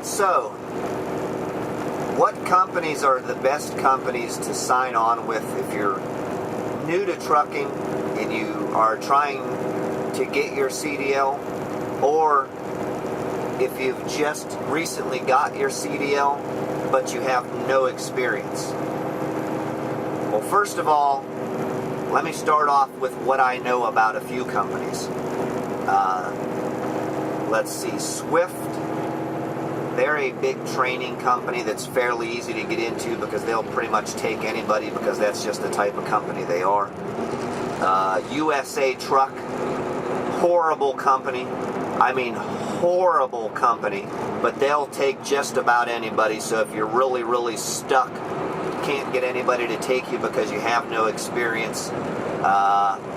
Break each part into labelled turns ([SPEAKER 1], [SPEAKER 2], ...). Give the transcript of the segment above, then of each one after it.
[SPEAKER 1] So, what companies are the best companies to sign on with if you're new to trucking and you are trying to get your CDL, or if you've just recently got your CDL but you have no experience? Well, first of all, let me start off with what I know about a few companies. Let's see, Swift. They're a big training company that's fairly easy to get into because they'll pretty much take anybody because that's just the type of company they are. USA Truck, horrible company. I mean, horrible company, but they'll take just about anybody. So if you're really, really stuck, can't get anybody to take you because you have no experience,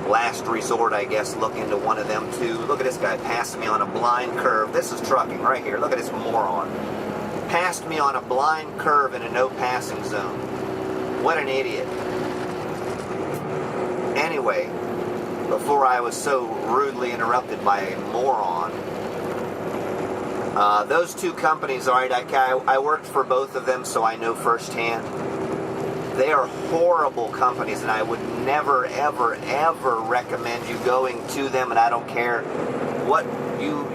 [SPEAKER 1] last resort, I guess, look into one of them too. Look at this guy passing me on a blind curve. This is trucking right here. Look at this moron. Passed me on a blind curve in a no passing zone. What an idiot. Anyway, before I was so rudely interrupted by a moron, those two companies, all right, I worked for both of them, so I know firsthand. They are horrible companies, and I would never, ever, ever recommend you going to them, and I don't care what you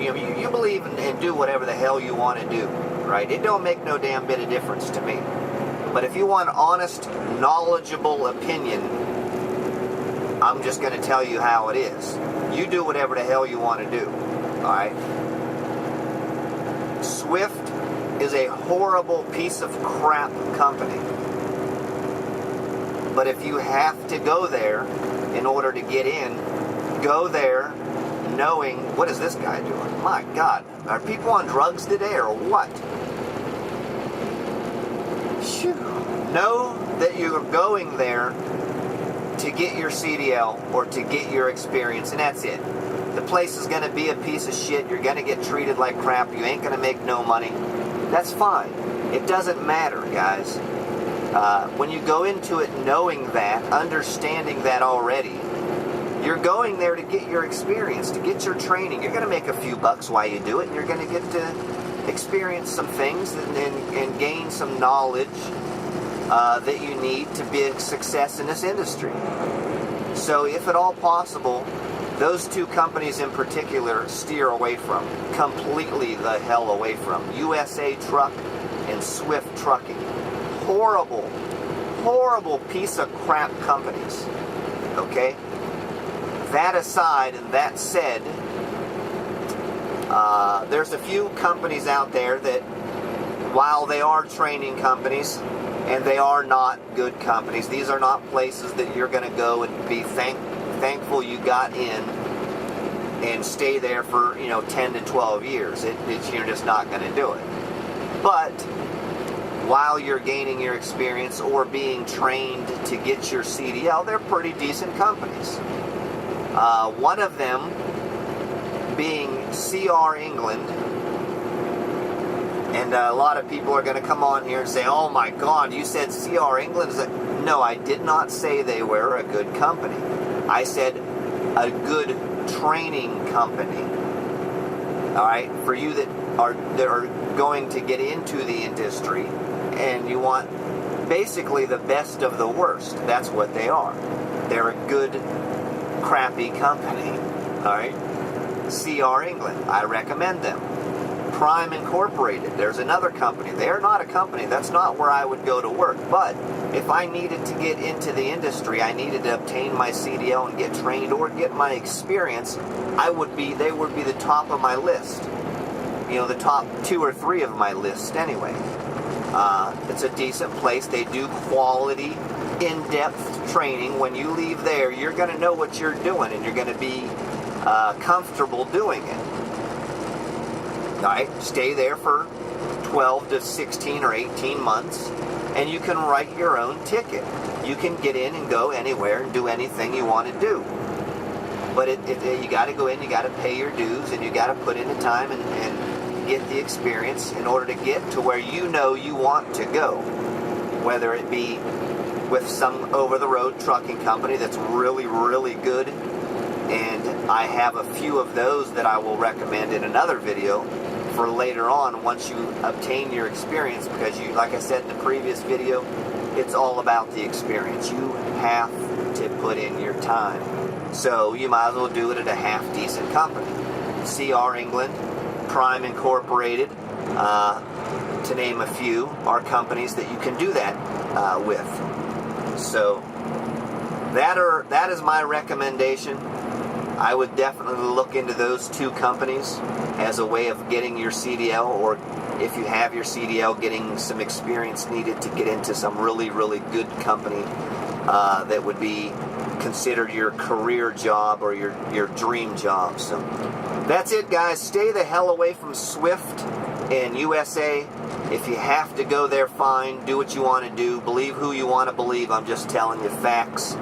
[SPEAKER 1] believe in, and do whatever the hell you want to do, right? It don't make no damn bit of difference to me. But if you want honest, knowledgeable opinion, I'm just going to tell you how it is. You do whatever the hell you want to do, all right? Swift is a horrible piece of crap company. But if you have to go there in order to get in, go there knowing, what is this guy doing? My God, are people on drugs today or what? Phew. Know that you're going there to get your CDL or to get your experience, and that's it. The place is going to be a piece of shit. You're going to get treated like crap. You ain't going to make no money. That's fine. It doesn't matter, guys. When you go into it knowing that, understanding that already, you're going there to get your experience, to get your training. You're going to make a few bucks while you do it, and you're going to get to experience some things and gain some knowledge that you need to be a success in this industry. So if at all possible, those two companies in particular, steer away from. Completely the hell away from. USA Truck and Swift Trucking. Horrible, horrible piece of crap companies. Okay? That aside and that said, there's a few companies out there that, while they are training companies, and they are not good companies, these are not places that you're going to go and be thankful you got in and stay there for 10 to 12 years. You're just not going to do it. But while you're gaining your experience or being trained to get your CDL, they're pretty decent companies. One of them being CR England. And a lot of people are going to come on here and say, oh my God, you said CR England? No, I did not say they were a good company. I said a good training company. All right, for you that are going to get into the industry and you want basically the best of the worst. That's what they are. They're a good, crappy company. All right, CR England, I recommend them. Prime Incorporated, there's another company. They're not a company. That's not where I would go to work. But if I needed to get into the industry, I needed to obtain my CDL and get trained or get my experience, they would be the top of my list. The top 2 or 3 of my list anyway. It's a decent place. They do quality, in-depth training. When you leave there, you're going to know what you're doing and you're going to be comfortable doing it. Right? Stay there for 12 to 16 or 18 months, and you can write your own ticket. You can get in and go anywhere and do anything you want to do. But you got to go in, you got to pay your dues, and you got to put in the time and get the experience in order to get to where you want to go. Whether it be with some over-the-road trucking company that's really, really good, and I have a few of those that I will recommend in another video for later on once you obtain your experience, because you, like I said in the previous video, it's all about the experience. You have to put in your time. So you might as well do it at a half-decent company. CR England, Prime Incorporated, to name a few, are companies that you can do that with. So that is my recommendation. I would definitely look into those two companies as a way of getting your CDL, or if you have your CDL, getting some experience needed to get into some really, really good company that would be considered your career job or your dream job. So that's it, guys. Stay the hell away from Swift and USA. If you have to go there, fine. Do what you want to do. Believe who you want to believe. I'm just telling you facts.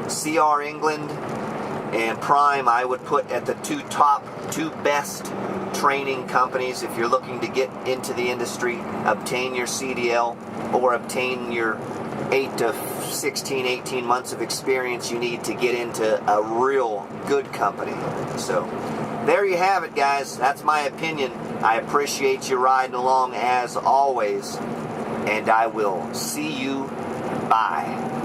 [SPEAKER 1] CR England and Prime I would put at the two best training companies if you're looking to get into the industry, obtain your CDL, or obtain your 8 to 16, 18 months of experience you need to get into a real good company. So there you have it, guys. That's my opinion. I appreciate you riding along as always, and I will see you. Bye.